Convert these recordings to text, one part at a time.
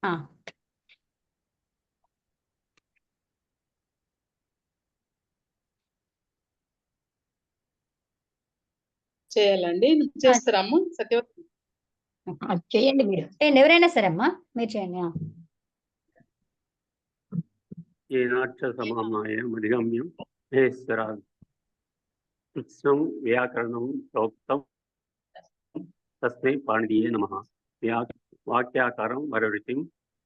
ఆ, చేయాలండి. చేస్తారమ్మా సత్యవతి? చేయండి మీరు. చేయండి, ఎవరైనా సరే అమ్మా మీరు చేయండి. ఏనాక్షర సమామ్నాయ మధిగమ్యం మహేశ్వరాలు కృష్ణం వ్యాకరణం ప్రోక్తం తస్మై పాణినీయే నమః. వాక్యాకారం వరరుచిం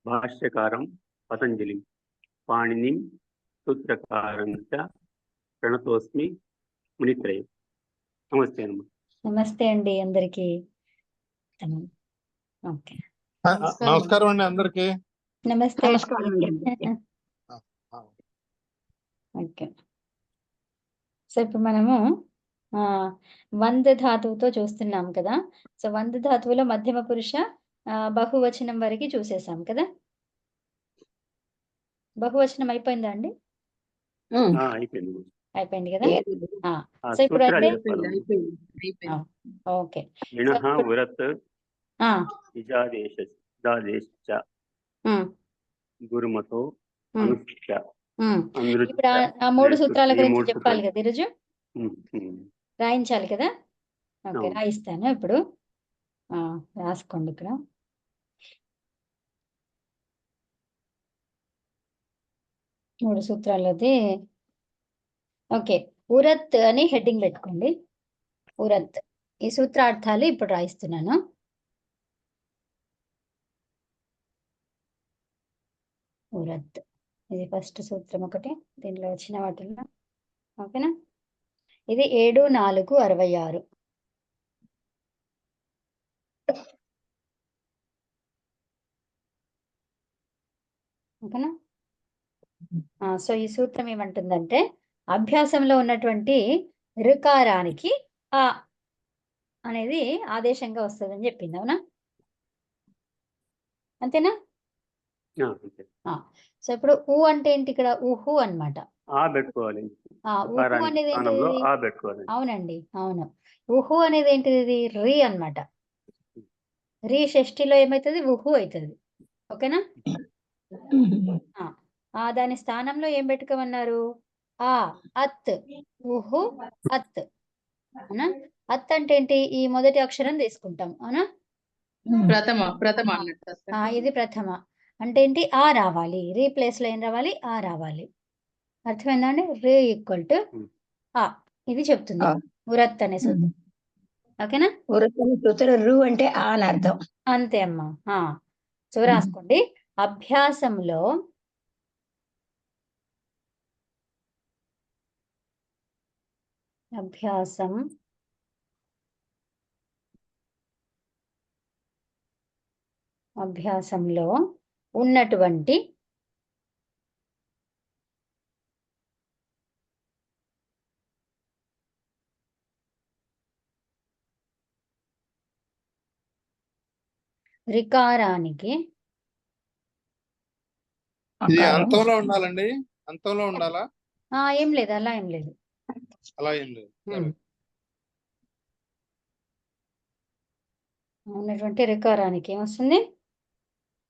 భాష్యకారం పతంజలిం పాణినిం సూత్రకారం చ ప్రణతోస్మి మునిత్రయం. నమస్తే అమ్మ. నమస్తే అండి అందరికి. ఓకే, నమస్కారం అండి అందరికి. నమస్తే. నమస్కారం అండి. ఓకే, సో ఇప్పుడు మనము వంద ధాతువుతో చూస్తున్నాం కదా. సో వంద ధాతువులో మధ్యమ పురుష బహువచనం వరకు చూసేసాం కదా. బహువచనం అయిపోయిందా అండి? అయిపోయింది. అయిపోయింది కదా. సో ఇప్పుడు అయితే ఓకే, గురుమతో ఇప్పుడు ఆ మూడు సూత్రాల గురించి చెప్పాలి కదా ఈరోజు, రాయించాలి కదా. ఓకే, రాయిస్తాను ఇప్పుడు. రాసుకోండి ఇక్కడ. మూడు సూత్రాలది. ఓకే, ఉరత్ అని హెడ్డింగ్ పెట్టుకోండి. ఉరత్, ఈ సూత్రార్థాలు ఇప్పుడు రాయిస్తున్నాను. ఉరత్, ఇది ఫస్ట్ సూత్రం ఒకటి దీంట్లో వచ్చిన వాటిల్లో. ఓకేనా, ఇది 7-4-66. ఓకేనా. సో ఈ సూత్రం ఏమంటుందంటే అభ్యాసంలో ఉన్నటువంటి ఋకారానికి ఆ అనేది ఆదేశంగా వస్తుందని చెప్పింది. అవునా, అంతేనా? సో ఇప్పుడు ఊ అంటే ఏంటి? ఇక్కడ ఊహు అన్నమాట. ఊహు అనేది ఏంటిది? అవునండి, అవును. ఊహు అనేది ఏంటిది? ఇది రీ అన్నమాట. రీ షష్ఠిలో ఏమైతుంది? ఊహు అవుతుంది. ఓకేనా. దాని స్థానంలో ఏం పెట్టుకోమన్నారు? ఆ అత్, ఊహు అత్. అవునా, అత్ అంటే ఏంటి? ఈ మొదటి అక్షరం తీసుకుంటాం. అవునా, ప్రథమ అన్నట్టు. ఇది ప్రథమ అంటే ఏంటి? ఆ రావాలి. రీ ప్లేస్ లో ఏం రావాలి? ఆ రావాలి. అర్థమైందా అండి? రే ఈక్వల్ టు ఆ, ఇది చెప్తుంది ఉరత్ అనే సూత్రం. ఓకేనా. ఉరత్ అనే సూత్రం రు అంటే ఆ అని అర్థం. అంతే అమ్మా. సో రాసుకోండి. అభ్యాసంలో అభ్యాసంలో ఉన్నటువంటి రికారానికి ఇది అంతంలో ఉండాలండి. అంతంలో ఉండాలా? ఏం లేదు, అలా ఏం లేదు. అలా ఏం లేదు. ఉన్నటువంటి రికారానికి ఏమొస్తుంది?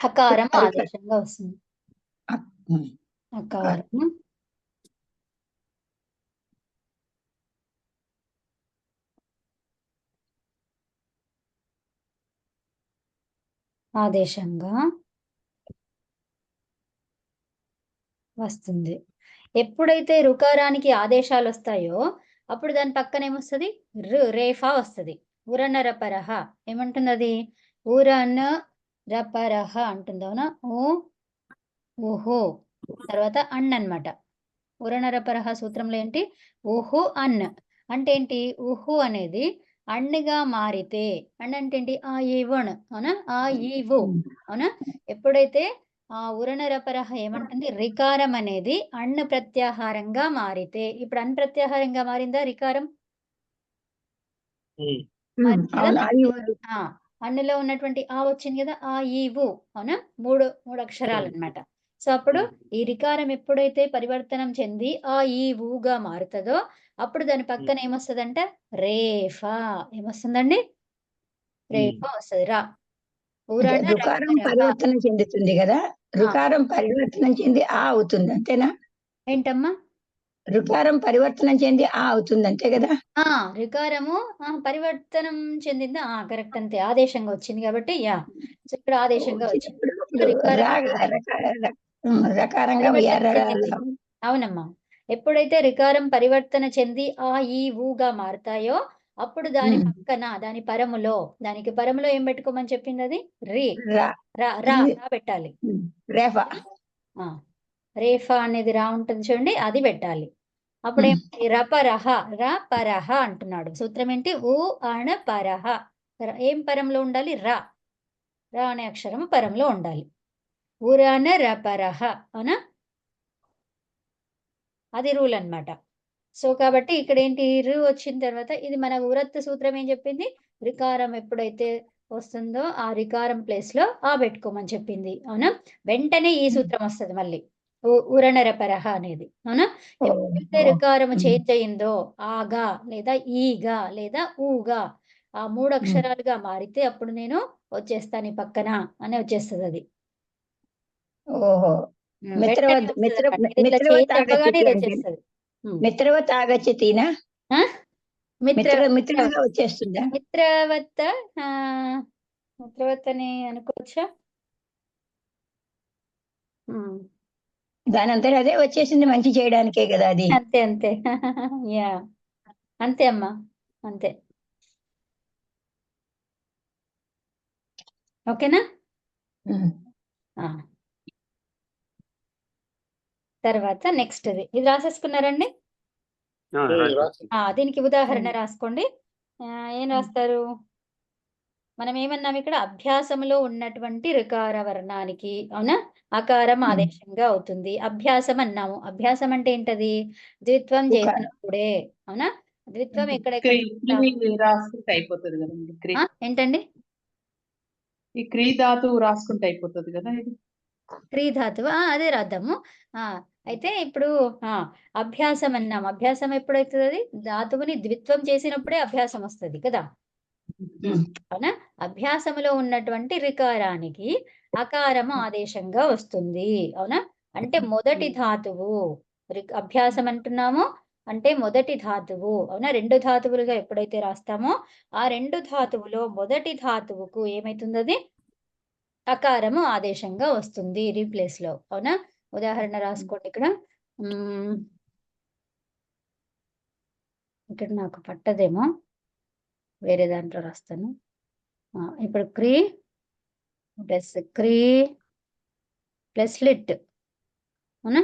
అకారం ఆదేశంగా వస్తుంది. అకారం ఆదేశంగా వస్తుంది. ఎప్పుడైతే రుకారానికి ఆదేశాలు వస్తాయో అప్పుడు దాని పక్కన ఏమొస్తుంది? రేఫా వస్తుంది. ఉరనరపరహ ఏమంటుంది? అది ఉరన రపరహ అంటుంది. అవునా, ఊహో తర్వాత అన్ అన్నమాట. ఉరనరపరహ సూత్రంలో ఏంటి? ఊహు అన్ అంటే ఏంటి? ఊహు అనేది అన్నుగా మారితే, అన్ అంటే ఏంటి? ఆ ఈవన్. అవునా, ఆ ఈవు. అవునా, ఎప్పుడైతే ఉరనరపరహ ఏమంటుంది? రికారం అనేది అన్ను ప్రత్యాహారంగా మారితే. ఇప్పుడు అన్ ప్రత్యాహారంగా మారిందా రికారం? అన్నులో ఉన్నటువంటి ఆ వచ్చింది కదా, ఆ ఈవు. అవునా, మూడు అక్షరాలు అన్నమాట. సో అప్పుడు ఈ రికారం ఎప్పుడైతే పరివర్తనం చెంది ఆ ఈ ఊగా మారుతుందో అప్పుడు దాని పక్కన ఏమొస్తుందంటే రేఫా. ఏమొస్తుందండి? రేఫా వస్తుంది. రా. ఉరణ రుకారం రపరహ. పరివర్తన చెందుతుంది కదా, రుకారం పరివర్తనం చెంది ఆ అవుతుంది అంతేనా? ఏంటమ్మా? రుకారం పరివర్తనం చెంది ఆ అవుతుంది అంతే కదా? రికారము పరివర్తనం చెందిందా? కరెక్ట్, అంతే. ఆదేశంగా వచ్చింది కాబట్టి సో ఇక్కడ ఆదేశంగా వచ్చింది. వచ్చినప్పుడు రికారం రకారంగా పరివర్తన చెందింది. అవునమ్మా. ఎప్పుడైతే రికారం పరివర్తన చెంది ఆ ఈ ఊగా మారుతాయో అప్పుడు దాని పక్కన దాని పరములో, దానికి పరములో ఏం పెట్టుకోమని చెప్పింది అది? రా పెట్టాలి. రేఫా ఆ, రేఫా అనేది రా ఉంటుంది చూడండి, అది పెట్టాలి. అప్పుడు రపరహ, రపరహ అంటున్నాడు. సూత్రం ఏంటి? ఊ అణ పరహ. ఏం పరంలో ఉండాలి? రా అనే అక్షరం పరంలో ఉండాలి. ఉరణ రపరహ, అవునా? అది రూల్ అన్నమాట. సో కాబట్టి ఇక్కడ ఏంటి? రు వచ్చిన తర్వాత ఇది మన ఉరత్తు సూత్రం ఏం చెప్పింది? రికారం ఎప్పుడైతే వస్తుందో ఆ రికారం ప్లేస్ లో ఆ పెట్టుకోమని చెప్పింది, అవునా? వెంటనే ఈ సూత్రం వస్తుంది మళ్ళీ, ఉరణరపరహ అనేది, అవునా? ఎప్పుడైతే రికారం చేంజ్ అయిందో ఆగా లేదా ఈగా లేదా ఊగా ఆ 3 అక్షరాలుగా మారితే అప్పుడు నేను వచ్చేస్తాను ఈ పక్కన అని వచ్చేస్తుంది అది. ఓహో వెంటనే వస్తది అన్నమాట. ఇది ఇట్లా చేంజ్ అవ్వగానే ఇది వచ్చేస్తుంది. మిత్రవత్ ఆగచ్చతినా? మిత్రుడుగా వచ్చేస్తుందా? మిత్రవత్త మిత్రవత్ అని అనుకోవచ్చా? దాని అంతా అదే వచ్చేసింది, మంచి చేయడానికే కదా అది. అంతే అంతే. యా, అంతే అమ్మా, అంతే. ఓకేనా? తర్వాత నెక్స్ట్ ఇది రాసేసుకున్నారండి? దీనికి ఉదాహరణ రాసుకోండి. ఏం రాస్తారు? మనం ఏమన్నాం ఇక్కడ? అభ్యాసములో ఉన్నటువంటి రికార వర్ణానికి, అవునా, అకారం ఆదేశంగా అవుతుంది. అభ్యాసం అన్నాము. అభ్యాసం అంటే ఏంటది? ద్విత్వం చేసినప్పుడే, అవునా? ద్విత్వం ఎక్కడెక్కడ రాసుకుంటే అయిపోతుంది కదండి. ఏంటండి? ఈ క్రీ ధాతువు రాసుకుంటే అయిపోతుంది కదా ఇది. క్రీ ధాతువు అదే రాద్దాము. అయితే ఇప్పుడు అభ్యాసం అన్నాం. అభ్యాసం ఎప్పుడైతుంది? అది ధాతువుని ద్విత్వం చేసినప్పుడే అభ్యాసం వస్తుంది కదా, అవునా? అభ్యాసములో ఉన్నటువంటి రికారానికి అకారము ఆదేశంగా వస్తుంది, అవునా? అంటే మొదటి ధాతువు అభ్యాసం అంటున్నాము అంటే మొదటి ధాతువు, అవునా? 2 ధాతువులుగా ఎప్పుడైతే రాస్తామో ఆ 2 ధాతువులో మొదటి ధాతువుకు ఏమైతుంది? అది అకారము ఆదేశంగా వస్తుంది రీప్లేస్ లో, అవునా? ఉదాహరణ రాసుకోండి ఇక్కడ. ఇక్కడ నాకు పట్టదేమో, వేరే దాంట్లో రాస్తాను. ఇప్పుడు క్రీ ప్లస్ లిట్, అవునా?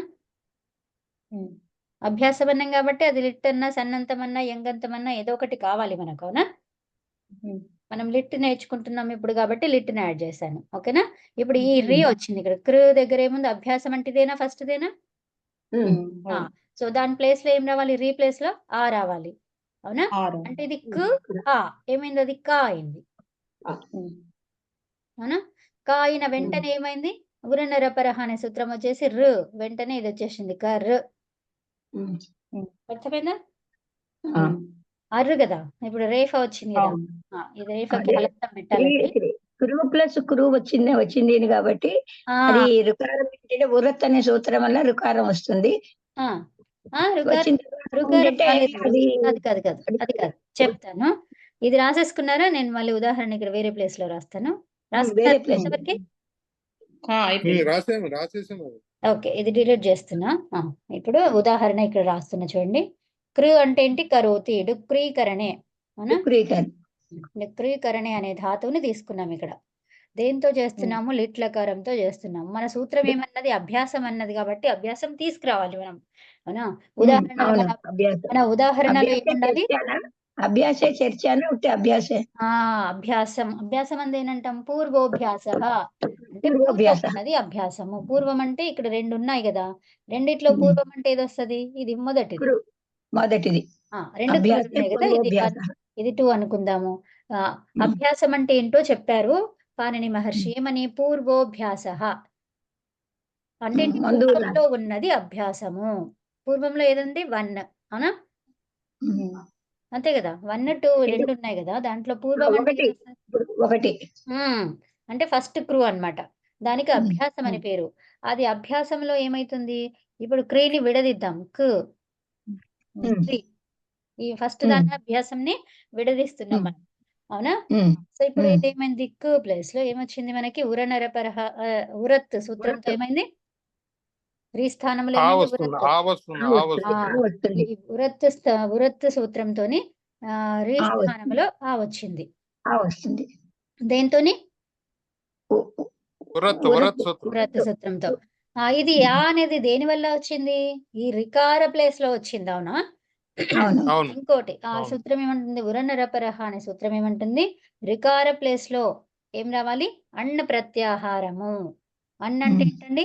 అభ్యాసం అన్నాం కాబట్టి అది లిట్ అన్నా సన్నంతమన్నా యంగంతమన్నా ఏదో ఒకటి కావాలి మనకు, అవునా? మనం లిట్ నేర్చుకుంటున్నాం ఇప్పుడు కాబట్టి లిట్ని యాడ్ చేశాను, ఓకేనా? ఇప్పుడు ఈ రీ వచ్చింది ఇక్కడ. క్రు దగ్గర ఏముంది? అభ్యాసం అంటే ఇదేనా? ఫస్ట్ దేనా? సో దాని ప్లేస్ లో ఏం రావాలి? రీ ప్లేస్ లో ఆ రావాలి, అవునా? అంటే ఇది కు ఏమైంది? అది కా అయింది, అవునా? కా అయిన వెంటనే ఏమైంది? ఉరనరపరహ అనే సూత్రం వచ్చేసి రు, వెంటనే ఇది వచ్చేసింది కర్. అర్థమైందా? అర్రు కదా. ఇప్పుడు రేఫా వచ్చింది కదా, ఇది రేఫాకి హలత్తం పెట్టాలండి. కురు ప్లస్ కురు వచ్చింది కాబట్టి అది రుకారం ఏంటంటే ఉరత్ అనే సూత్రం వల్ల రుకారం వస్తుంది. అది కాదు చెప్తాను. ఇది రాసేసుకున్నారా? నేను మళ్ళీ ఉదాహరణ ఇక్కడ వేరే ప్లేస్ లో రాస్తాను. ఓకే, ఇది డిలీట్ చేస్తున్నా. ఇప్పుడు ఉదాహరణ ఇక్కడ రాస్తున్నా చూడండి. క్రు అంటే ఏంటి? కరోతి, డుక్రీకరణే, అవునా? డుక్రీకరణే అనే ధాతువుని తీసుకున్నాం ఇక్కడ. దేంతో చేస్తున్నాము? లిట్లకారంతో చేస్తున్నాము. మన సూత్రం ఏమన్నది? అభ్యాసం అన్నది కాబట్టి అభ్యాసం తీసుకురావాలి మనం, అవునా? మన ఉదాహరణలో ఏముండాలి? అభ్యాసే చర్చను అభ్యాసే అభ్యాసం అంది ఏంటంటాం? పూర్వోభ్యాస అంటే పూర్వం ఉన్నది అభ్యాసము. పూర్వం అంటే ఇక్కడ 2 ఉన్నాయి కదా, రెండిట్లో పూర్వం అంటే ఏది వస్తుంది? ఇది మొదటిది. 2 ఉన్నాయి కదా, ఇది 2 అనుకుందాము. అభ్యాసం అంటే ఏంటో చెప్పారు పాణిని మహర్షి. ఏమని? పూర్వోభ్యాస అంటే పూర్వంలో ఉన్నది అభ్యాసము. పూర్వంలో ఏదండి? 1, అవునా? అంతే కదా. 1, 2 2 ఉన్నాయి కదా, దాంట్లో పూర్వం అంటే ఒకటి. అంటే ఫస్ట్ క్రూ అన్నమాట. దానికి ఉమ్, అభ్యాసం అని పేరు. అది అభ్యాసంలో ఏమైతుంది? ఇప్పుడు క్రీని విడదీద్దాం. ఉమ్, క్రీ. ఈ ఫస్ట్ ఉమ్, దాన్ని అభ్యాసంని విడదీస్తున్నాం ఉమ్, మనం. అవునా? ఉమ్, సో ఇప్పుడు ఉమ్. ఏమైంది? ప్లేస్ లో ఏమొచ్చింది మనకి? ఉరనరపరహ ఉరత్ సూత్రంతో ఏమైంది? రీ స్థానంలో ఆ ఏమైంది? వస్తుంది ఉరత్. ఆ వస్తుంది ఆ ఆ వస్తుంది ఆ వస్తుంది ఆ వస్తుంది ఈ ఉరత్ సూత్రంతోని రీ ఆ వస్తుంది స్థానంలో ఆ వచ్చింది. ఆ వస్తుంది దేంతోని? ఉ- ఉ- ఉరత్ ఉరత్ సూత్రం ఉరత్ సూత్రంతో. ఇది యా అనేది దేని వల్ల వచ్చింది? ఈ రికార ప్లేస్ లో వచ్చింది. అవునా? అవును అవును ఇంకోటి ఆ అవును సూత్రం ఏమంటుంది? ఉరనరపరహ అనే సూత్రం ఏమంటుంది? రికార ప్లేస్ లో ఏం రావాలి? అన్న ప్రత్యాహారము. అన్న అంటే ఉమ్. ఏంటండి?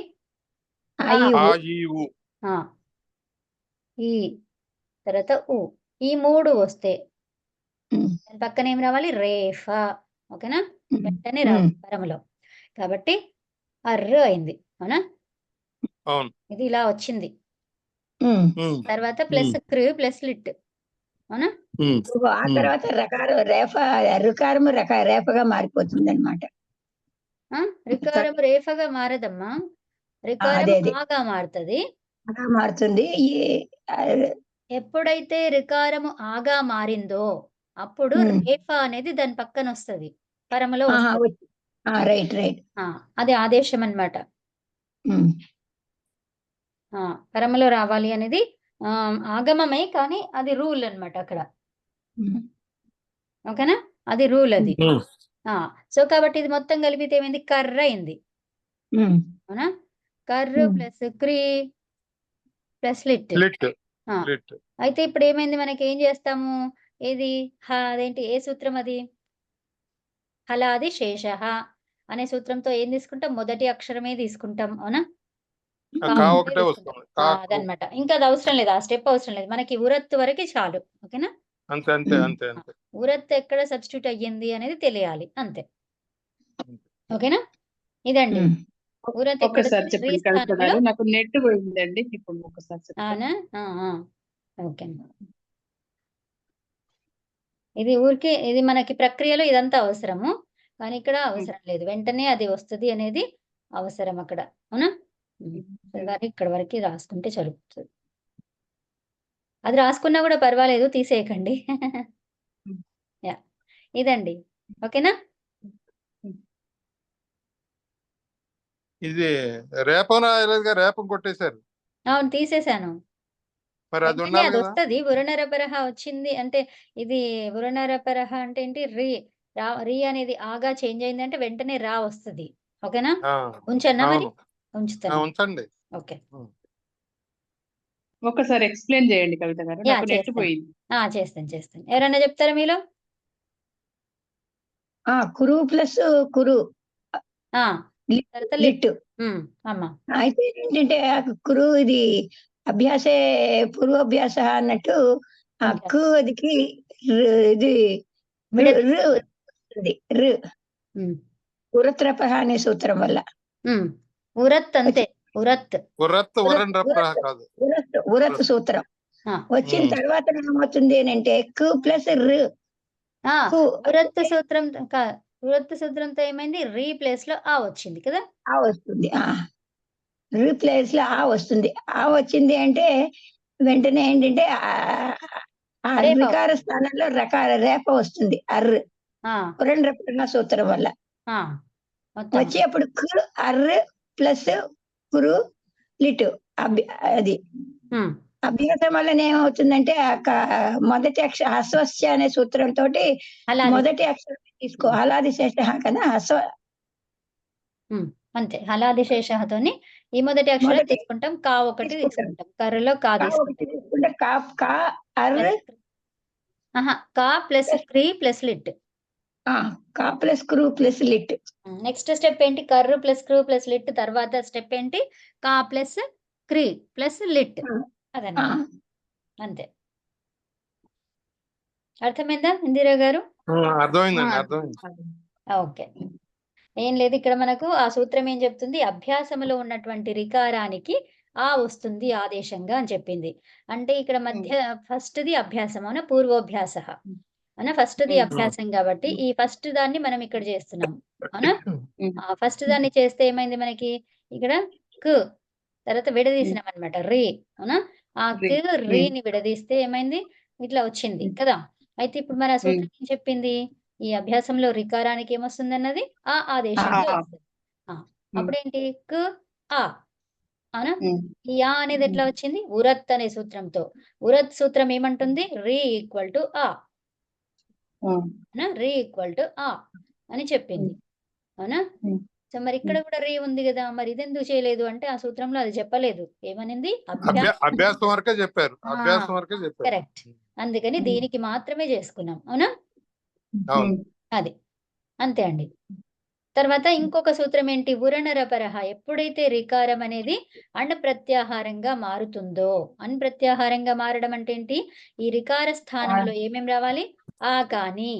ఆ ఈ ఆ ఉ. ఈ ఊ ఆ ఈ తర్వాత ఉ. ఈ 3 వస్తే ఉమ్, దాని పక్కన ఏం రావాలి? రేఫా. ఓకేనా? ఉమ్, వెంటనే ఉమ్, రావాలి పరములో. కాబట్టి అర్రు అయింది. అవునా? అవును ఇది ఇలా వచ్చింది. ఉమ్. తర్వాత ప్లస్ క్రీ ప్లస్ లిట్. అవునా? ఆ తర్వాత రుకారము రేపగా మారిపోతుంది అనమాట. రికారము రేఫగా మారదమ్మా. అదే రికారము అదే ఆగా మారుతుంది. అలా మారుతుంది ఆ, ఎప్పుడైతే రికారము ఆగా మారిందో అప్పుడు ఉమ్, రేఫా అనేది దాని పక్కన వస్తుంది. పరములో ఆహా, వస్తుంది. రైట్ రైట్ అది ఆదేశం అన్నమాట. ఉమ్, పరములో రావాలి అనేది ఆగమమే, కానీ అది రూల్ అన్నమాట అక్కడ. ఉమ్, ఓకేనా? అది రూల్ అది. సో కాబట్టి ఇది మొత్తం కలిపితే ఏమైంది? కర్ర అయింది. ఉమ్, అవునా? కర్రు ఉమ్. ప్లస్ క్రీ ప్లస్ లిట్. లిట్ ఆ, లిట్ అయితే ఇప్పుడు ఏమైంది? మనకి ఏం చేస్తాము? ఏది అదేంటి? ఏ సూత్రం అది? హలాది శేష అనే సూత్రంతో ఏం తీసుకుంటాం? మొదటి అక్షరమే తీసుకుంటాం. అవునా? కా కా ఒకటే ఒకటే తీసుకుంటాం. వస్తుంది కాకు అదనమాట. ఇంకా అది అవసరం లేదు. ఆ స్టెప్ అవసరం లేదు. మనకి ఉరత్తు వరకు చాలు. ఓకేనా? అంతే అంతే అంతే అంతే ఉరత్ ఎక్కడ సబ్స్టిట్యూట్ అయ్యింది అనేది తెలియాలి. అంతే. ఓకేనా? ఇదండి. ఉమ్. ఉరత్ ఎక్కడ ఒక్కసారి వస్తుంది? రీ చెప్పండి కవిత స్థానంలో. గారు, నాకు నెట్ పోయిందండి. ఇప్పుడు ఒకసారి చెప్పండి. అవునా? ఓకే. ఇది ఊరికే ఇది మనకి ప్రక్రియలో ఇదంతా అవసరము. కానీ ఇక్కడ అవసరం లేదు. వెంటనే అది వస్తది అనేది అవసరం అక్కడ. అవునా? కానీ ఇక్కడ వరకు రాసుకుంటే సరిపోతుంది. అది రాసుకున్నా కూడా పర్వాలేదు, తీసేయకండి. యాహ్! ఇదండి. ఓకేనా? ఇది రేపం రాయలేదుగా, రేపం కొట్టేశారు. అవును, తీసేశాను. మరి అది వెంటనే ఉండాలి అది కదా. వస్తది. ఉరనరపరహ వచ్చింది అంటే ఇది ఉరనరపరహ అంటే ఏంటి? రీ అనేది ఆగా చేంజ్ అయిందంటే వెంటనే రా వస్తది. ఓకేనా? ఆ, ఉంచన్నా మరి? అవును ఉంచుతాను. ఉంచండి. ఓకే. ఒక్కసారి ఎక్స్ప్లెయిన్ చేయండి కవిత గారు, యాహ్! నాకు నెట్ చేస్తాను. పోయింది. చేస్తాను. ఎవరైనా చెప్తారా మీలో? కురు ప్లస్ కురు ఆ! లిట్ తర్వాత లిట్. లిట్. అమ్మా. అయితే ఏంటంటే కురు ఇది అభ్యాసే పూర్వాభ్యాస అన్నట్టు ఆ ఓకే. కు అదికి ఇది విడదీస్తాం. వస్తుంది. ఉరత్రపహ అనే సూత్రం వల్ల ఉరత్ అంతే. ఉరత్. ఉరత్ ఉరన్ రప్ర కాదు, ఉరత్ సూత్రం ఆ! వచ్చిన తర్వాత ఏమవుతుంది అంటే కు ప్లస్ రు. ఉరత్ సూత్రం ఉరత్ సూత్రంతో ఏమైంది? రీ ప్లేస్ లో ఆ వచ్చింది కదా? ఆ వస్తుంది. రు ప్లేస్ లో ఆ వస్తుంది. ఆ వచ్చింది అంటే వెంటనే ఏంటంటే ఆ రేప రికార వస్తుంది. స్థానంలో రేప వస్తుంది. ఆ! ఉరన్ రపణ సూత్రం వల్ల మొత్తం వచ్చి అప్పుడు కు అర్ర ప్లస్ కురు లిటు అది అభ్యాసం వల్ల ఏమవుతుందంటే మొదటి అక్షరం హస్వస్య అనే సూత్రంతో హలాది మొదటి అక్షరం తీసుకో. హలాది శేష కదా అంతే. హలాది శేషతోని ఈ మొదటి అక్షరం తీసుకుంటాం. కా ఒకటి తీసుకుంటాం. కర్రలో కా తీసుకుంటాం. తీసుకుంటే కా అర్ర కా ప్లస్ క్రీ ప్లస్ లిట్. కా ప్లస్ క్రూ ప్లస్ లిట్. నెక్స్ట్ స్టెప్ ఏంటి? కర్రు ప్లస్ క్రూ ప్లస్ లిట్. తర్వాత స్టెప్ ఏంటి? కా ప్లస్ క్రీ ప్లస్ లిట్. అదన్నమాట. అంతే. అర్థమైందా ఇందిరా గారు? అర్థమైందండి, అర్థమైంది. ఓకే. ఏం లేదు, ఇక్కడ మనకు ఆ సూత్రం ఏం చెప్తుంది? అభ్యాసములో ఉన్నటువంటి రికారానికి వస్తుంది ఆదేశంగా అని చెప్పింది. అంటే ఇక్కడ మధ్య ఫస్ట్‌ది అభ్యాసం. అవునా? పూర్వోభ్యాస. అవునా ఫస్ట్ది అభ్యాసం కాబట్టి ఈ ఫస్ట్ దాన్ని మనం ఇక్కడ చేస్తున్నాం అవునా ఫస్ట్ దాన్ని చేస్తే ఏమైంది మనకి ఇక్కడ క్ తర్వాత విడదీసినాం అనమాట రీ అవునా ఆ క్ రీని విడదీస్తే ఏమైంది ఇట్లా వచ్చింది కదా అయితే ఇప్పుడు మన సూత్రం ఏం చెప్పింది ఈ అభ్యాసంలో రికారానికి ఏమొస్తుంది అన్నది ఆ ఆదేశంగా వస్తుంది అప్పుడేంటి క్ ఆ అవునా ఈ ఆ అనేది ఎట్లా వచ్చింది ఉరత్ అనే సూత్రంతో ఉరత్ సూత్రం ఏమంటుంది రీ ఈక్వల్ టు ఆ అవునా రీ ఈక్వల్ టు ఆ అని చెప్పింది అవునా సో మరి ఇక్కడ కూడా రీ ఉంది కదా మరి ఇది ఎందుకు చేయలేదు అంటే ఆ సూత్రంలో అది చెప్పలేదు ఏమనింది అభ్యాసం వరకే చెప్పారు అభ్యాసం వరకే చెప్పారు కరెక్ట్ అందుకని దీనికి మాత్రమే చేసుకున్నాం అవునా అది అంతే అండి తర్వాత ఇంకొక సూత్రం ఏంటి ఉరణరపరహ ఎప్పుడైతే రికారం అనేది అణ ప్రత్యాహారంగా మారుతుందో అన్ ప్రత్యాహారంగా మారడం అంటే ఏంటి ఈ రికార స్థానంలో ఏమేం రావాలి ఆ కానీ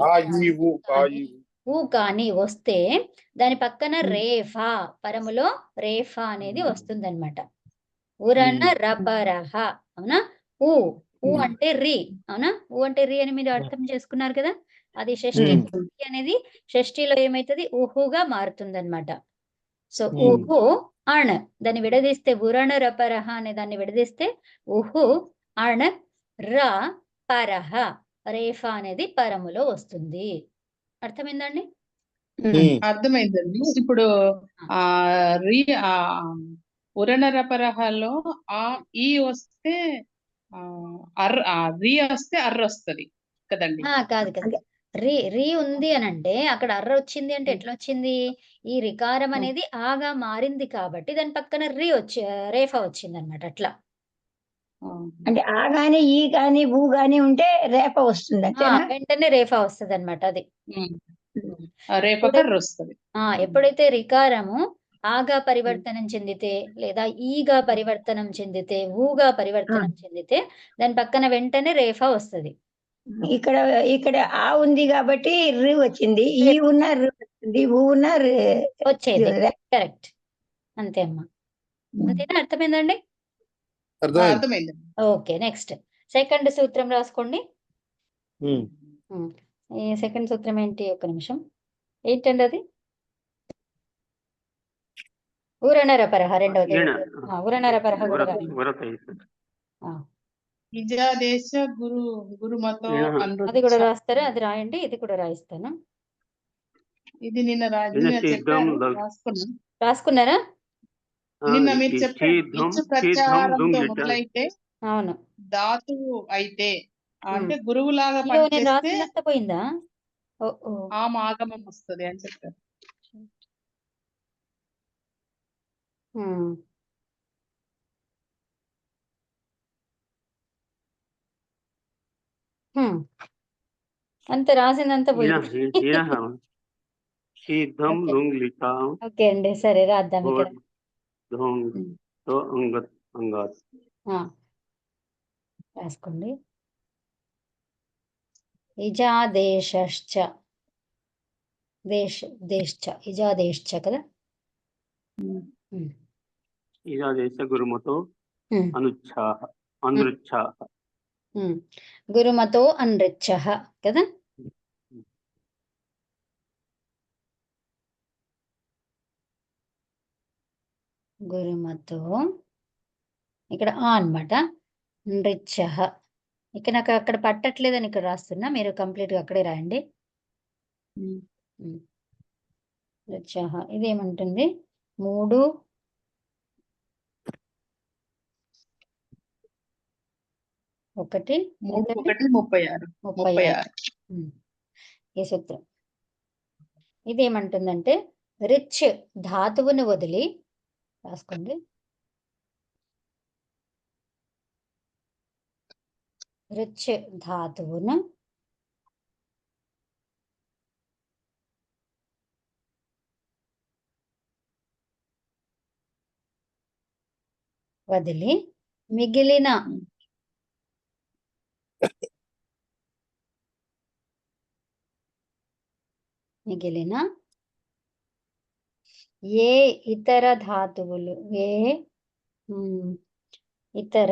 ఊ కానీ వస్తే దాని పక్కన రేఫా పరములో రేఫా అనేది వస్తుందన్నమాట ఉరణ రపరహ అవునా ఊ ఊ అంటే రి అవునా ఊ అంటే రి అని మీరు అర్థం చేసుకున్నారు కదా అది షష్ఠి అనేది షష్ఠిలో ఏమైతుంది ఊహుగా మారుతుందన్నమాట సో ఊహు అణ దాన్ని విడదీస్తే ఉరణ రపరహ అనే దాన్ని విడదీస్తే ఊహు అణ ర పరహ రేఫా అనేది పరములో వస్తుంది అర్థమైందండి అర్థమైందండి ఇప్పుడు ఆ రీ ఉరణరపరహలో ఆ ఈ వస్తే రీ వస్తే అర్ర వస్తుంది కదండి కాదు కదా రీ రీ ఉంది అని అంటే అక్కడ అర్ర వచ్చింది అంటే ఎట్లా వచ్చింది ఈ రికారం అనేది ఆగా మారింది కాబట్టి దాని పక్కన రేఫా వచ్చింది అనమాట అట్లా అంటే ఆ గాని ఈ గాని ఊ గాని ఉంటే రేప వస్తుంది అంతేనా వెంటనే రేఫా వస్తుంది అనమాట అది వస్తుంది ఎప్పుడైతే రికారము ఆగా పరివర్తనం చెందితే లేదా ఈగా పరివర్తనం చెందితే ఊగా పరివర్తనం చెందితే దాని పక్కన వెంటనే రేఫా వస్తుంది ఇక్కడ ఇక్కడ ఆ ఉంది కాబట్టి రి వచ్చింది ఈ ఉన్న రి వచ్చింది ఊ ఉన్న వచ్చేది కరెక్ట్ అంతే అమ్మా అంతేనా అర్థమైందండి అర్థమైంది ఓకే నెక్స్ట్ సెకండ్ సూత్రం రాసుకోండి ఈ సెకండ్ సూత్రం ఏంటి ఒక నిమిషం ఏంటండి అది ఉరణరపరహ రెండవది ఉరణరపరహ కూడా ఇజాదేశ గురుమతో అది కూడా రాస్తారా అది రాయండి ఇది కూడా రాయిస్తాను ఇది నిన్న చెప్పారు రాసుకున్నారా నిన్న మీరు చెప్పారు ఇచ్చు ప్రత్యాహారంతో మొదలైతే అవును ధాతువు అయితే అంటే గురువు లాగా నేను పనిచేస్తే రాసినంత పోయిందా ఆ ఆగమం వస్తుంది అని చెప్పారు అంత రాసిందంత పోయింది ఓకే అండి సరే రాద్దాం ఇక్కడ రాసుకోండి ఇజాదేశ్చ దేశ్చ ఇజాదేశ్చ కదా ఇజాదేశ గురుమతో అనుచ్ఛాహ అనృచ్ఛాహ గురుమతో అనృచ్ఛః కదా గురుమతో ఇక్కడ అన్నమాట నృచ్ఛః ఇక్కడ నాకు అక్కడ పట్టట్లేదని ఇక్కడ రాస్తున్నా మీరు కంప్లీట్ గా అక్కడే రాయండి నృచ్ఛః ఇదేమంటుంది 3 1 36 ఈ సూత్రం ఇదేమంటుందంటే రిచ్ ధాతువును వదిలి రాసుకోండి రిచ్ ధాతువును వదిలి మిగిలిన ఏ ఇతర ధాతువులు ఇతర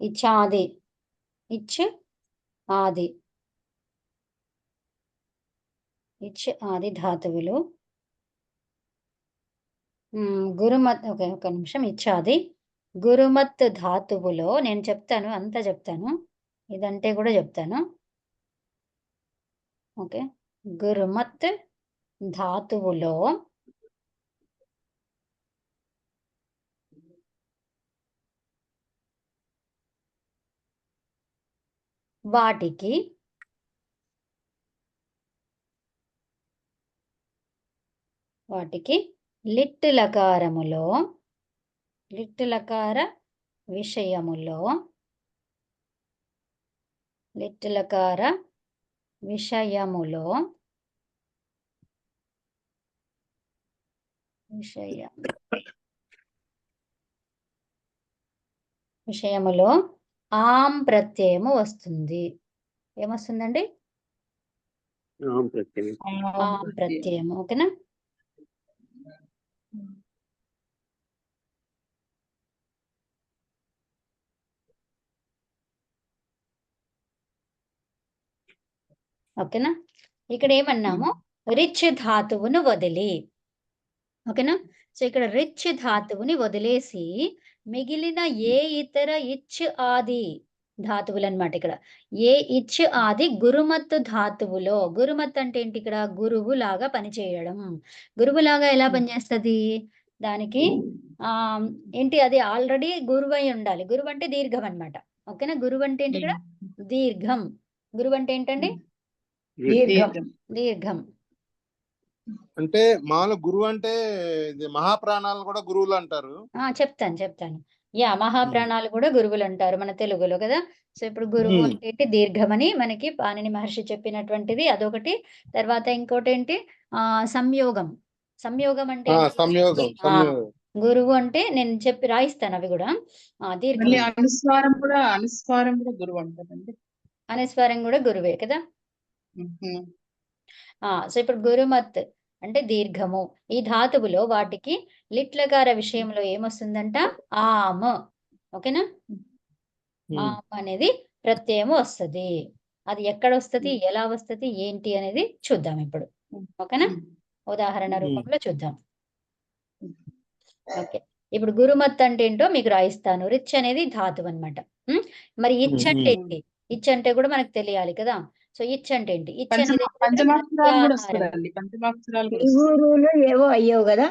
ఇచ్చాది, ఇచ్ ఆది, ఇచ్ ఆది ధాతువులు. గురుమత్ ఒక నిమిషం. ఇచ్చాది గురుమత్ ధాతువులో నేను చెప్తాను, అంతా చెప్తాను, ఇదంటే కూడా చెప్తాను. ఓకే, గురుమత్ ధాతువులో వాటికి లిట్ లకారములో, లిట్ లకార విషయములో, లిట్ లకార విషయములో, విషయములో ఆం ప్రత్యయము వస్తుంది. ఏమొస్తుందండి? ఆం ప్రత్యయం. ఆం ప్రత్యయము. ఓకేనా? ఓకేనా? ఇక్కడ ఏమన్నాము? రిచ్ ధాతువును వదిలి. ఓకేనా? సో ఇక్కడ రిచ్ ధాతువుని వదిలేసి మిగిలిన ఏ ఇతర ఇచ్ ఆది ధాతువులు అన్నమాట. ఇక్కడ ఏ ఇచ్ ఆది గురుమత్తు ధాతువులో, గురుమత్ అంటే ఏంటి? ఇక్కడ గురువు లాగా పనిచేయడం. గురువు లాగా ఎలా పనిచేస్తుంది? దానికి ఏంటి? అది ఆల్రెడీ గురువు అయి ఉండాలి. గురువు అంటే దీర్ఘం అన్నమాట. ఓకేనా? గురువు అంటే ఏంటి? ఇక్కడ దీర్ఘం. గురువు అంటే ఏంటండి? దీర్ఘం. అంటే మామూలు గురువు అంటే ఇది మహాప్రాణాలను కూడా గురువులు అంటారు. చెప్తాను. యా, మహాప్రాణాలు కూడా గురువులు అంటారు మన తెలుగులో కదా. సో ఇప్పుడు గురువు అంటే ఏంటి? దీర్ఘమని మనకి పాణిని మహర్షి చెప్పినటువంటిది అదొకటి. తర్వాత ఇంకోటి ఏంటి? సంయోగం. సంయోగం అంటే ఏంటి? సంయోగం. గురువు అంటే నేను చెప్పి రాయిస్తాను అవి కూడా. దీర్ఘం. అనుస్వారం కూడా గురువు అంటారండి. అనుస్వారం కూడా గురువే కదా. సో ఇప్పుడు గురుమత్ అంటే దీర్ఘము. ఈ ధాతువులో వాటికి లిట్లకార విషయంలో ఏమొస్తుందంట? ఆమ్. ఓకేనా? ఆమ్ అనేది ప్రత్యయము వస్తుంది. అది ఎక్కడ వస్తుంది, ఎలా వస్తుంది, ఏంటి అనేది చూద్దాం ఇప్పుడు. ఓకేనా? ఉదాహరణ రూపంలో చూద్దాం. ఓకే, ఇప్పుడు గురుమత్ అంటే ఏంటో మీకు రాయిస్తాను. రిచ్ అనేది ధాతువు అనమాట. మరి ఇచ్ అంటే ఏంటి? ఇచ్ అంటే కూడా మనకు తెలియాలి కదా. సో ఇచ్ అంటే ఏంటి? ఇచ్ అనేది ఏవో అయ్యో కదా.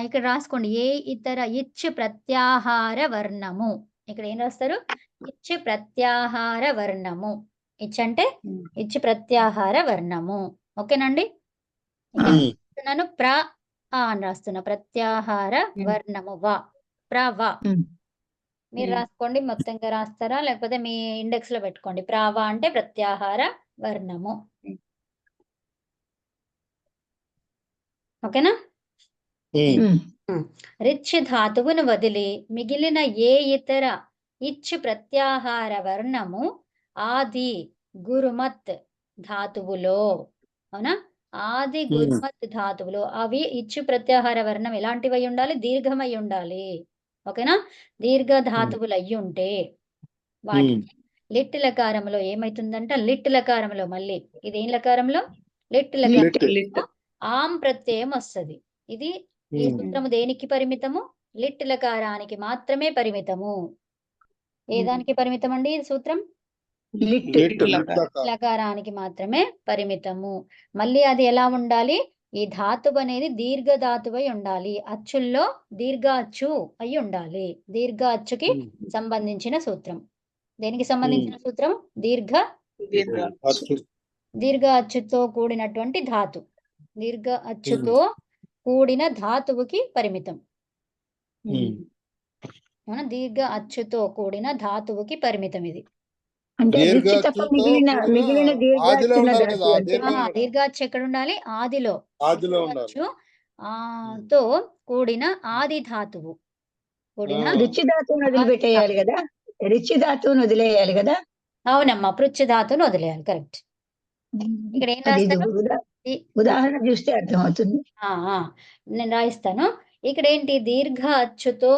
ఇక్కడ రాసుకోండి. ఏ ఇతర ఇచ్ ప్రత్యాహార వర్ణము. ఇక్కడ ఏం రాస్తారు? ఇచ్ ప్రత్యాహార వర్ణము. ఇచ్ అంటే ఇచ్ ప్రత్యాహార వర్ణము. ఓకేనండి? ఇక్కడ ప్ర అని రాస్తున్నా. ప్రత్యాహార వర్ణము వా, ప్రవా. మీరు రాసుకోండి. మొత్తంగా రాస్తారా లేకపోతే మీ ఇండెక్స్ లో పెట్టుకోండి. ప్రావా అంటే ప్రత్యాహార వర్ణము. ఓకేనా? రిచ్ ధాతువును వదిలి మిగిలిన ఏ ఇతర ఇచ్ ప్రత్యాహార వర్ణము ఆది గురుమత్ ధాతువులో, అవునా? ఆది గురుమత్ ధాతువులో అవి ఇచ్చు ప్రత్యాహార వర్ణం ఎలాంటివి ఉండాలి? దీర్ఘమై ఉండాలి. ఓకేనా? దీర్ఘ ధాతువులు అయ్యి ఉంటే వాటికి లిట్ లకారంలో ఏమైతుందంట? లిట్ లకారంలో మళ్ళీ ఇదేం లకారంలో? లిట్ లకారంలో ఆం ప్రత్యయం వస్తుంది. ఇది ఈ సూత్రము దేనికి పరిమితము? లిట్ లకారానికి మాత్రమే పరిమితము. ఏ దానికి పరిమితం అండి ఈ సూత్రం? లకారానికి మాత్రమే పరిమితము. మళ్ళీ అది ఎలా ఉండాలి? ఈ ధాతువు అనేది దీర్ఘ ధాతువై ఉండాలి. అచ్చుల్లో దీర్ఘ అచ్చు అయి ఉండాలి. దీర్ఘ అచ్చుకి సంబంధించిన సూత్రం. దేనికి సంబంధించిన సూత్రం? దీర్ఘ అచ్చుతో కూడినటువంటి ధాతు. దీర్ఘ అచ్చుతో కూడిన ధాతువుకి పరిమితం. దీర్ఘ అచ్చుతో కూడిన ధాతువుకి పరిమితం ఇది. దీర్ఘాచ్చు ఎక్కడ ఉండాలి? ఆదిలో. తో కూడిన ఆది ధాతువు. రిచ్ ధాతువును వదిలిపెట్టేయాలి కదా. రిచ్ ధాతువును వదిలేయాలి కదా. అవునమ్మా, పృచ్ఛ ధాతువును వదిలేయాలి. కరెక్ట్. ఇక్కడ ఏం రాస్తారు? ఉదాహరణ చూస్తే అర్థమవుతుంది. నేను రాయిస్తాను. ఇక్కడ ఏంటి? దీర్ఘ అచ్చుతో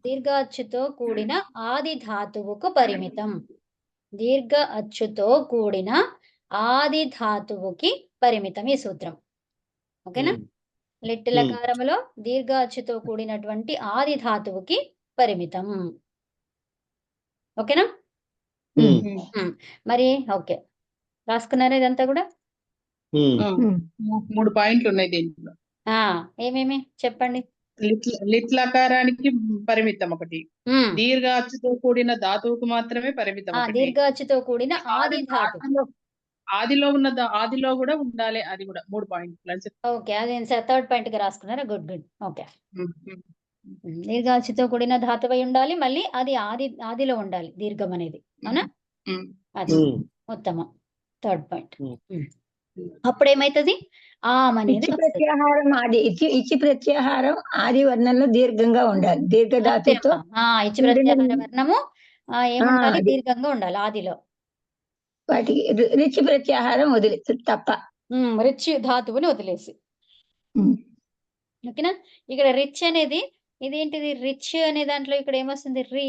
దీర్ఘ అచ్చుతో కూడిన ఆది ధాతువుకు పరిమితం. దీర్ఘ అచ్చుతో కూడిన ఆది ధాతువుకి పరిమితం ఈ సూత్రం. ఓకేనా? లిట్ లకారములో దీర్ఘ అచ్చుతో కూడినటువంటి ఆది ధాతువుకి పరిమితం. ఓకేనా? మరి ఓకే, రాసుకున్నారా ఇదంతా కూడా? 3 పాయింట్లు ఉన్నాయి దీంట్లో. ఏమేమి చెప్పండి. లిట్ లకారానికి పరిమితం ఒకటి, దీర్ఘ అచ్చుతో కూడిన ధాతువుకు మాత్రమే పరిమితం ఒకటి, దీర్ఘ అచ్చుతో కూడిన ఆది ధాతువు, ఆదిలో కూడా ఉండాలి, అది కూడా 3 పాయింట్లు. ఓకే, అది థర్డ్ పాయింట్ గా రాసుకున్నారా? Good good. ఓకే, దీర్ఘ అచ్చుతో కూడిన ధాతువై ఉండాలి, మళ్ళీ అది ఆదిలో ఉండాలి దీర్ఘం అనేది. అవునా? అది ఉత్తమం. Third point. అప్పుడేమైతుంది? ఆమ్ అనేది ఇచ్చి ప్రత్యాహారం ఆది ఇచ్చి ప్రత్యాహారం ఆది వర్ణంలో దీర్ఘంగా ఉండాలి. దీర్ఘ ధాతుతో ఇచ్చి ప్రత్యాహార వర్ణము ఏముండాలి? దీర్ఘంగా ఉండాలి ఆదిలో. వాటికి రిచ్ ప్రత్యాహారం వదిలి తప్ప, రిచ్ ధాతువుని వదిలేసి. ఓకేనా? ఇక్కడ రిచ్ అనేది ఇదేంటిది? రిచ్ అనే దాంట్లో ఇక్కడ ఏమొస్తుంది? రీ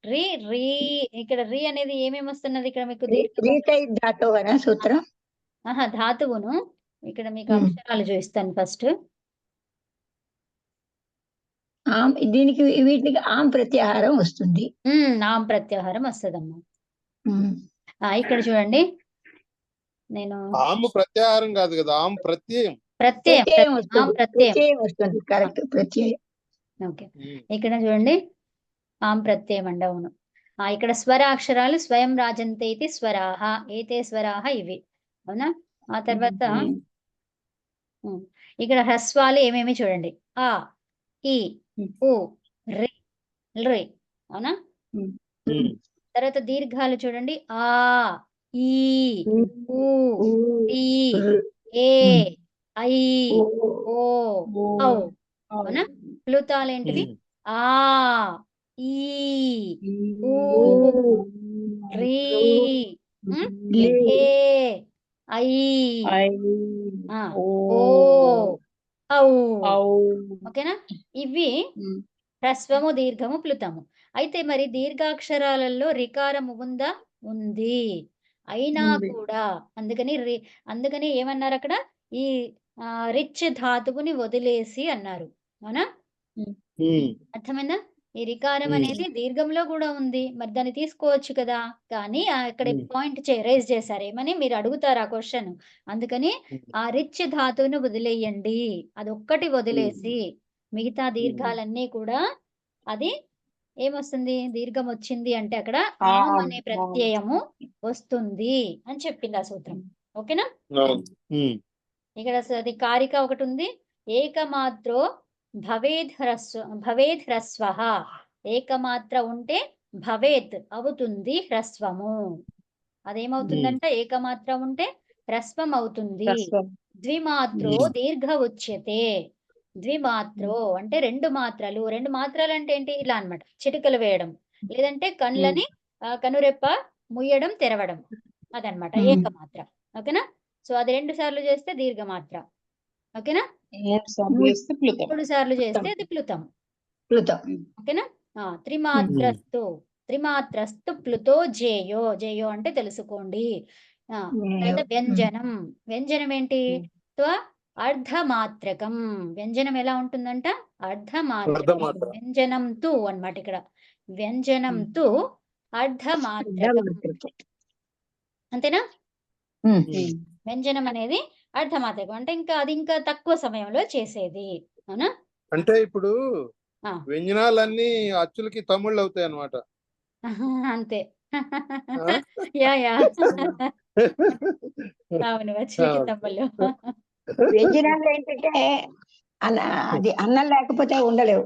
రీ రీ ఇక్కడ రీ అనేది ఏమేమి వస్తున్నది ఇక్కడ మీకు? ధాతువు కదా సూత్రం. ధాతువును ఇక్కడ మీకు అక్షరాలు చూపిస్తాను ఫస్ట్. దీనికి వీటికి ఆమ్ ప్రత్యాహారం వస్తుంది. ఆమ్ ప్రత్యాహారం వస్తుందమ్మా. ఇక్కడ చూడండి, నేను ఆమ్ ప్రత్యాహారం కాదు కదా, ఆమ్ ప్రత్యయం. ప్రత్యయం వస్తుంది. కరెక్ట్, ప్రత్యయం. ఓకే, ఇక్కడ చూడండి, ఆమ్ ప్రత్యయం అండి. అవును. ఇక్కడ స్వర అక్షరాలు స్వయం రాజంతే ఇది స్వరాహ, ఏతే స్వరాహ ఇవి. అవునా? ఆ తర్వాత ఇక్కడ హ్రస్వాలు ఏమేమి చూడండి. ఆ, ఈ, ఉ, రి, రి. అవునా? తర్వాత దీర్ఘాలు చూడండి. ఆ, ఈ, ఊ, ఈ, ఏ, ఐ, ఓ, ఔ. అవునా? ప్లుతాలు ఏంటివి? ఆ, ఈ, ఊ, రీ, ఏ, ఐ, ఓ, ఔ. ఓకేనా? ఇవి హ్రస్వము, దీర్ఘము, ప్లుతము. అయితే మరి దీర్ఘాక్షరాలలో రికారము ఉందా? ఉంది. అయినా కూడా అందుకని ఏమన్నారు అక్కడ? ఈ రిచ్ ధాతువుని వదిలేసి అన్నారు. అవునా? అర్థమైందా? ఈ రికారం అనేది దీర్ఘంలో కూడా ఉంది, మరి దాన్ని తీసుకోవచ్చు కదా. కానీ అక్కడ పాయింట్ రైజ్ చేశారు. ఏమని మీరు అడుగుతారు ఆ క్వశ్చన్. అందుకని ఆ రిచ్ ధాతువును వదిలేయండి, అదొక్కటి వదిలేసి మిగతా దీర్ఘాలన్నీ కూడా అది ఏమొస్తుంది? దీర్ఘం వచ్చింది అంటే అక్కడ ఆమ్ అనే ప్రత్యయము వస్తుంది అని చెప్పింది ఆ సూత్రం. ఓకేనా? ఇక్కడ అది కారిక ఒకటి ఉంది. ఏకమాత్రో భవేద్ హ్రస్వ. ఏకమాత్ర ఉంటే భవేత్ అవుతుంది హ్రస్వము. అదేమవుతుందంట? ఏకమాత్ర ఉంటే హ్రస్వం అవుతుంది. ద్విమాత్రో దీర్ఘ ఉచ్యతే. ద్విమాత్రో అంటే 2 మాత్రలు. 2 మాత్రలు అంటే ఏంటి? ఇలా అన్నమాట, చిటికలు వేయడం, లేదంటే కళ్ళని కనురెప్ప ముయ్యడం, తెరవడం, అదనమాట ఏకమాత్ర. ఓకేనా? సో అది 2 సార్లు చేస్తే దీర్ఘమాత్ర. ఓకేనా? 3 సార్లు చేస్తే ప్లుతం. 3 సార్లు చేస్తే అది ప్లుతం. ఓకేనా? త్రిమాత్రస్తు ప్లుతో జేయో. జేయో అంటే తెలుసుకోండి. తర్వాత వ్యంజనం. వ్యంజనం ఏంటి? అర్ధమాత్రకం. వ్యంజనం ఎలా ఉంటుందంట? అర్ధమాత్రకం. వ్యంజనం తు అన్నమాట ఇక్కడ. వ్యంజనం తు అర్ధమాత్రకం. అంతేనా? వ్యంజనం అనేది అర్ధమాత్రకం అంటే అది ఇంకా తక్కువ సమయంలో చేసేది. అవునా? అంటే ఇప్పుడు వ్యంజనాలన్నీ అచ్చులకి తమ్ముళ్ళు అవుతాయి అన్నమాట. అంతే. యా అవును, అచ్చులకి తమ్ముళ్ళు. వ్యంజనాలు ఏంటంటే అది అన్నం లేకపోతే ఉండలేవు.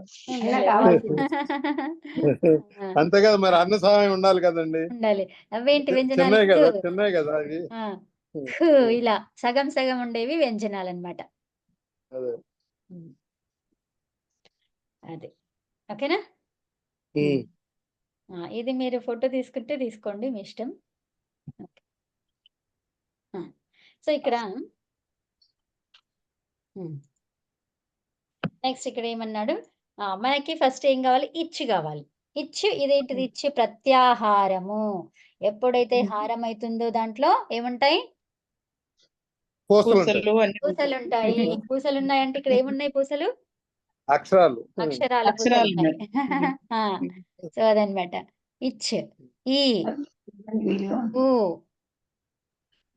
అంతే కదా, మరి అన్న సహాయం ఉండాలి కదండి. ఉండాలి. అవేంటి వ్యంజనాలు? చిన్నవి కదా అవి. ఇలా సగం సగం ఉండేవి వ్యంజనాలు అన్నమాట. అదే. ఓకేనా? ఇది మీరు ఫోటో తీసుకుంటే తీసుకోండి, మీ ఇష్టం. సో ఇక్కడ నెక్స్ట్ ఇక్కడ ఏమన్నాడు? మనకి ఫస్ట్ ఏం కావాలి? ఇచ్ కావాలి. ఇచ్ ఇదేంటిది? ఇచ్ ప్రత్యాహారము. ఎప్పుడైతే హారం అవుతుందో దాంట్లో ఏముంటాయి? పూసలు ఉంటాయి. పూసలు అన్ని పూసలుంటాయి. పూసలున్నాయంటే ఇక్కడ ఏమున్నాయి పూసలు? అక్షరాలు. అక్షరాల అక్షరాలు పూసలున్నాయి. ఉన్నాయి. ఆ! సో అదనమాట. ఇచ్, ఈ, ఊ,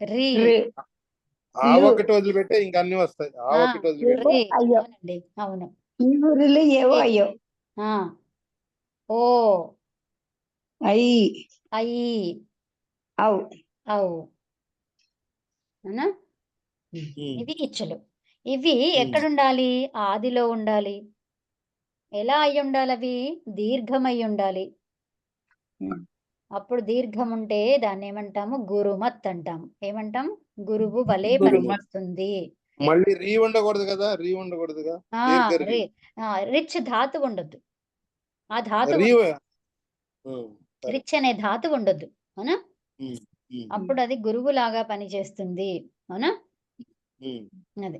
రి, ఆ ఒకటి వదిలిపెట్టే ఇంక అన్ని వస్తాయి. ఆ ఆ, ఒకటి వదిలిపెట్టే. రి. అయ్యో. అవునండి. అవును. ఈ ఊరిలో ఏవో అయ్యో. ఆ, ఓ, అయ్యి ఐ, అవు ఔ. అవునా? ఇవి ఇచ్చులు. ఇవి ఎక్కడుండాలి? ఆదిలో ఉండాలి. ఎలా అయి ఉండాలి అవి? దీర్ఘమై ఉండాలి. అప్పుడు దీర్ఘం ఉంటే దాన్ని ఏమంటాము? గురుమత్ అంటాము. ఏమంటాం? గురువు వలె గురుమత్. పనిచేస్తుంది. మళ్ళీ రీ ఉండకూడదు కదా? రీ ఉండకూడదుగా? ఆ, దీర్ఘ రీ. రిచ్ ధాతువు ఉండొద్దు. ఆ ధాతువు రీ. ఉండొద్దు. సరే. రిచ్ అనే ధాతువు ఉండొద్దు. అవునా? ఉమ్, ఉమ్, అప్పుడు అది గురువులాగా పనిచేస్తుంది. అవునా? ఉమ్, అది.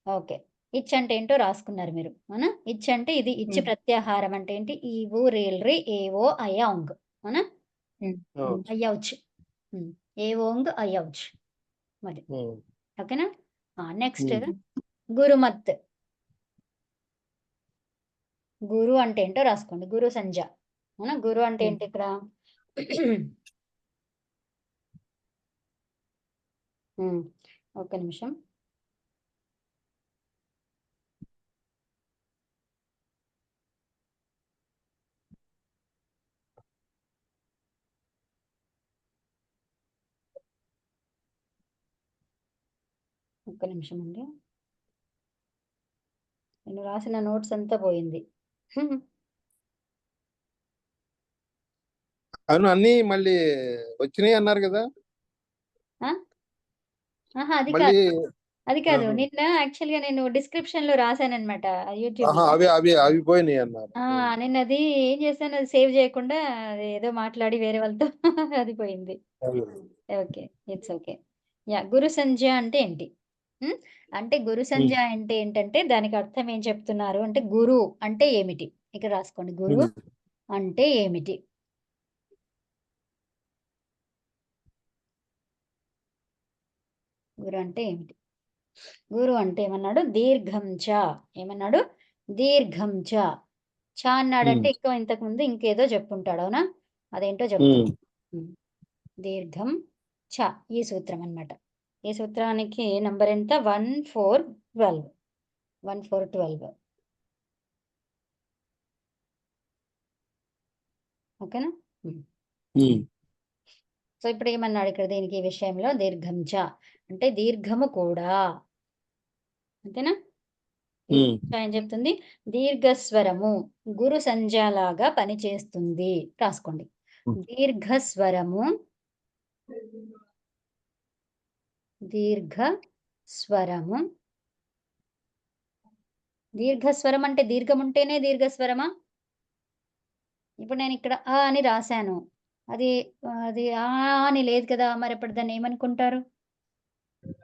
ఓకే. ఇచ్ అంటే ఏంటో రాసుకున్నారు మీరు. అవునా? ఇచ్ అంటే ఇది ఇచ్ ప్రత్యాహారం అంటే ఏంటి? ఈవు రేల్రి ఏవో అయాంగ్. అవునా? అవును. అయ్యౌచ్. ఏవోంగ్ అయ్యౌచ్. మరి ఉమ్, ఓకేనా? నెక్స్ట్ ఉమ్. గురుమత్. గురు అంటే ఏంటో రాసుకోండి. గురు సంజ. అవునా? గురు అంటే ఏంటి ఇక్కడ? ఒక్క నిమిషం. ఒక్క నిమిషం అండి. నేను రాసిన నోట్స్ అంతా పోయింది. అవును, అన్ని మళ్ళీ వచ్చినాయి అన్నారు కదా? ఆహా, అది మళ్ళీ కాదు. అది కాదు. ఆహా. నిన్న యాక్చువల్‌గా నేను డిస్క్రిప్షన్‌లో రాశాననమాట యూట్యూబ్‌లో. ఆహా, అవి పోయినాయి అన్నారు. నిన్న అది ఏం చేశాను, అది సేవ్ చేయకుండా అది ఏదో మాట్లాడి వేరే వాళ్ళతో అది పోయింది. ఓకే. It's okay. యాహ్! గురు సంధ్య అంటే ఏంటి? హ్మ్. అంటే గురు సంధ్య అంటే ఏంటంటే దానికి అర్థం ఏం చెప్తున్నారు అంటే గురు అంటే ఏమిటి? ఇక్కడ రాసుకోండి. గురు అంటే ఏమిటి? గురు అంటే ఏమిటి? గురు అంటే ఏమన్నాడు? దీర్ఘం చ. ఏమన్నాడు? దీర్ఘం చ. చ అన్నాడంటే ఇంతకు ముందు ఇంకేదో చెప్పుంటాడు. అవునా? అదేంటో చెప్తాను. దీర్ఘం చ. ఈ సూత్రం అన్నమాట. ఈ సూత్రానికి నంబర్ ఎంత? 1412. 1412. ఓకేనా? సో ఇప్పుడు ఏమన్నాడు ఇక్కడ దీనికి ఈ విషయంలో? దీర్ఘం చ అంటే దీర్ఘము కూడా. అంతేనా? ఏం చెప్తుంది? దీర్ఘస్వరము గురు సంధ్యలాగా పనిచేస్తుంది. రాసుకోండి. దీర్ఘస్వరము దీర్ఘస్వరము. దీర్ఘస్వరం అంటే దీర్ఘం ఉంటేనే దీర్ఘస్వరమా? ఇప్పుడు నేను ఇక్కడ ఆ అని రాశాను. అది అది ఆ అని లేదు కదా! మరి అప్పుడు దాన్ని ఏమనుకుంటారు?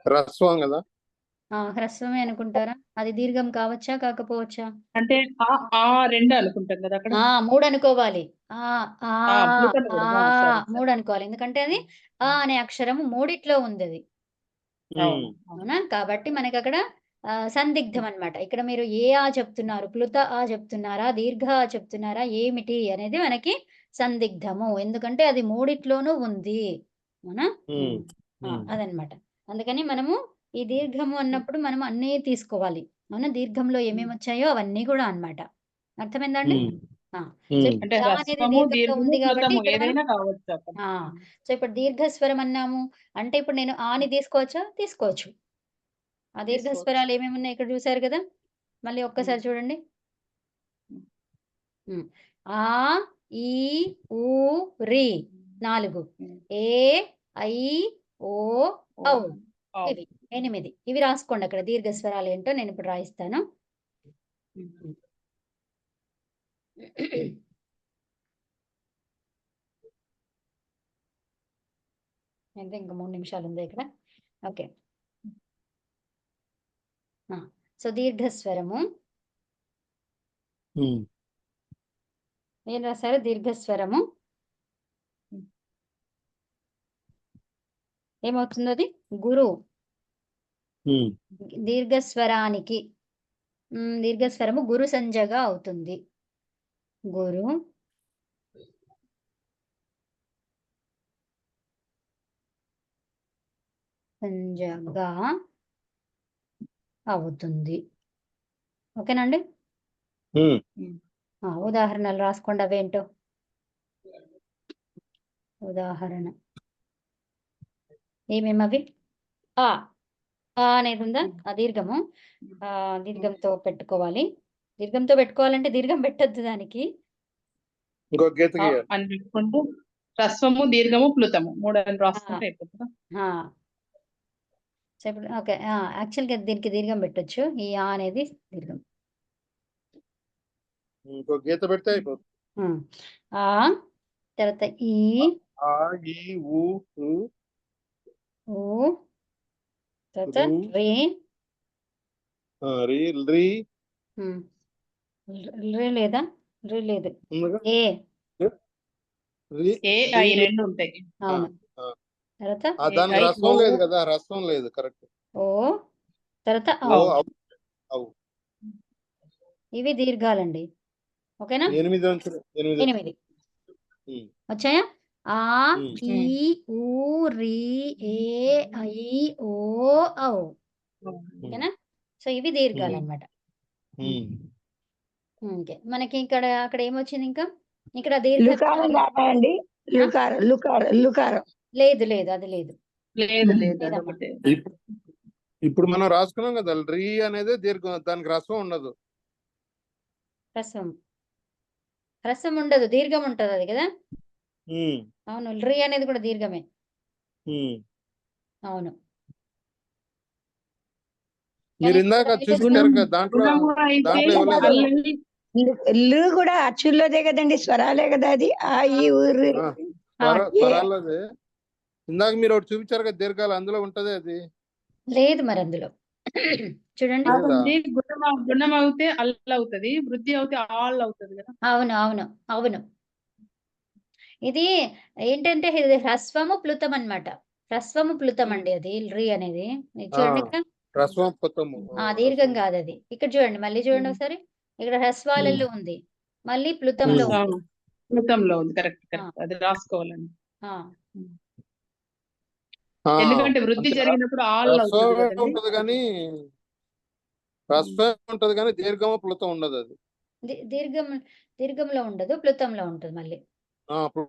హ్రస్వం కదా? హ్రస్వమే అనుకుంటారా? అది దీర్ఘం కావచ్చా? కాకపోవచ్చా? అంటే ఆ రెండు అనుకుంటాం కదా అక్కడ. 3 అనుకోవాలి. ఆ, ఆ, ప్లూటన్ ఆ, కూడా. సరే, సరే. 3 అనుకోవాలి. ఎందుకంటే అది అనే అక్షరము మూడిట్లో ఉందది. అవును. అవునా? కాబట్టి మనకక్కడ సందిగ్ధం అన్నమాట. ఇక్కడ మీరు ఏ ఆ చెప్తున్నారు? ప్లుత ఆ చెప్తున్నారా? దీర్ఘ ఆ చెప్తున్నారా? ఏమిటి అనేది మనకి సందిగ్ధము. ఎందుకంటే అది మూడిట్లోనూ ఉంది. అవునా? అదనమాట. అందుకని మనము ఈ దీర్ఘము అన్నప్పుడు మనం అన్నీ తీసుకోవాలి. అవునా? దీర్ఘంలో ఏమేమొచ్చాయో అవన్నీ కూడా అన్నమాట. అర్థమైందా అండి? సో అంటే ఇప్పుడు య అనేది హ్రస్వము, దీర్ఘంలో దీర్ఘము, ఉంది కాబట్టి ప్లుతము ఇక్కడ మనం ఏదైనా కావచ్చు అక్కడ. సో ఇప్పుడు దీర్ఘస్వరం అన్నాము. అంటే ఇప్పుడు నేను ఆని తీసుకోవచ్చా? తీసుకోవచ్చు. ఆ దీర్ఘస్వరాలు ఏమేమున్నాయి ఇక్కడ చూసారు కదా! మళ్ళీ ఒక్కసారి చూడండి. ఆ, ఈ, ఊ, రి 4. ఏ, ఐ, ఓ, ఔ ఇవి 8. ఇవి రాసుకోండి అక్కడ దీర్ఘస్వరాలు ఏంటో నేను ఇప్పుడు రాయిస్తాను. ఎంత ఇంక 3 నిమిషాలు ఉంది ఇక్కడ. ఓకే. సో దీర్ఘస్వరము ఉమ్. ఏం రాశారు? దీర్ఘస్వరము ఏమవుతుంది అది? గురు. ఉమ్. దీర్ఘస్వరానికి దీర్ఘస్వరము గురు సంజగా అవుతుంది. గురు సంజగా అవుతుంది. ఓకేనండి. ఉమ్. ఉదాహరణలు రాసుకోండి అవేంటో. ఉదాహరణ ఏమేమి అవి? ఆ అనేది ఉందా? ఆ దీర్ఘము. దీర్ఘంతో పెట్టుకోవాలి. దీర్ఘంతో పెట్టుకోవాలంటే దీర్ఘం పెట్టద్దు దానికి. ఇంకో గీత గీయాలి. అని పెట్టుకుంటూ హ్రస్వము, దీర్ఘము, ప్లుతము 3 అని రాసుకుంటే అయిపోతుందా? ఇప్పుడు ఓకే. యాక్చువల్గా దీనికి దీర్ఘం పెట్టొచ్చు. ఈ ఆ అనేది దీర్ఘం. ఇంకో గీత పెడితే అయిపోతుంది. ఆ తర్వాత ఈ ఆ ఈ ఊ ఊ ఊ తర్వాత రు, రే రీ రీ రే లేదా? రే లేదు. ఉందిగా? ఏ రీ ఏ ఈ 2 ఉంటాయి. అవును. తర్వాత దానికి ఐ, రస్వం ఓ. లేదు కదా, రస్వం లేదు. కరెక్ట్. ఓ తర్వాత ఓ ఔ. అవు ఇవి దీర్ఘాలండి. ఓకేనా? 8 అంచులు. 8. 8 వచ్చాయా? ఆ ఉమ్. ఈ ఊ రీ ఏ ఐ ఓ ఔ. ఓకేనా? సో ఇవి దీర్ఘాలు అన్నమాట. ఓకే. మనకి అక్కడ ఏమొచ్చింది ఇంకా? ఇక్కడ లుకారం రాయండి. లుకారం. లేదు లేదు, అది లేదు. లేదు లేదు లేదమ్మా. అదొకటే. ఇప్పుడు మనం రాసుకున్నాం కదా, రీ అనేది దీర్ఘం, దానికి రస్వం ఉండదు. హ్రస్వం ఉండదు, దీర్ఘం ఉంటది అది కదా. ఉమ్. అవును, రీ అనేది కూడా దీర్ఘమే. ఉమ్. అవును. మీరు ఇందాక చూపించారు కదా, దాంట్లో గుణము అయితే దాంట్లో ఇవ్వలేదు. అల్లరి లు కూడా అచ్చుల్లోదే కదండి, స్వరాలే కదా అది. ఆ ఈ ఊరు పరాలదే. ఇందాక మీరు ఒకటి చూపించారు కదా దీర్ఘాలు, అందులో ఉంటది అది. లేదు మరి అందులో. చూడండి. కాదండి, గుణం అవుతే అల్ అవుతుంది, వృద్ధి అవుతే ఆల్ అవుతుంది కదా. అవును అవును అవును. ఇది ఏంటంటే ఇది హ్రస్వము ప్లుతం అన్నమాట. హ్రస్వము ప్లుతం అండి అది రీ అనేది. ఇది చూడండి ఇక్కడ. రస్వం పొత్తము. దీర్ఘం కాదు అది. ఇక్కడ చూడండి, మళ్ళీ చూడండి ఒకసారి. ఇక్కడ హ్రస్వాలలో ఉంది, మళ్ళీ ప్లుతంలో ఉంది. అవును, ప్లుతంలో ఉంది. కరెక్ట్. అది రాసుకోవాలండి. ఎందుకంటే వృద్ధి జరిగినప్పుడు ఆల్ అవుతుంది కదండి. ఉంటది కానీ రస్వం ఉంటది కానీ దీర్ఘము ప్లుతం ఉండదు అది. దీర్ఘంలో ఉండదు, ప్లుతంలో ఉంటుంది మళ్ళీ.